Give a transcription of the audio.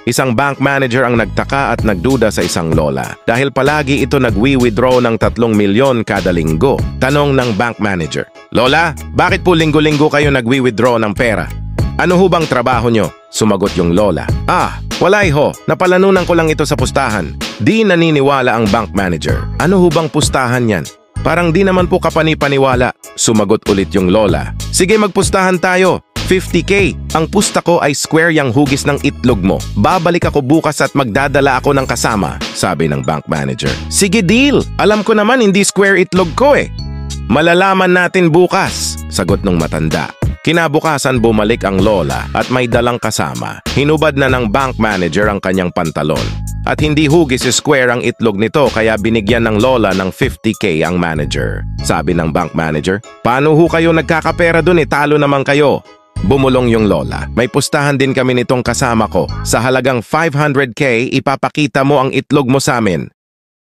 Isang bank manager ang nagtaka at nagduda sa isang lola dahil palagi ito nagwi-withdraw ng 3 milyon kada linggo. Tanong ng bank manager, "Lola, bakit po linggo-linggo kayo nagwi-withdraw ng pera? Ano ho bang trabaho nyo?" Sumagot yung lola, "Wala ho, napalanunan ko lang ito sa pustahan." Di naniniwala ang bank manager. "Ano ho bang pustahan yan? Parang di naman po kapani-paniwala." Sumagot ulit yung lola, "Sige, magpustahan tayo. 50K. Ang pusta ko ay square yang hugis ng itlog mo. Babalik ako bukas at magdadala ako ng kasama," sabi ng bank manager. "Sige, deal. Alam ko naman hindi square itlog ko eh." "Malalaman natin bukas," sagot ng matanda. Kinabukasan bumalik ang lola at may dalang kasama. Hinubad na ng bank manager ang kanyang pantalon. At hindi hugis square ang itlog nito kaya binigyan ng lola ng 50K ang manager. Sabi ng bank manager, "Paano ho kayo nagkakapera dun talo naman kayo?" Bumulong yung lola, "May pustahan din kami nitong kasama ko. Sa halagang 500K, ipapakita mo ang itlog mo sa amin.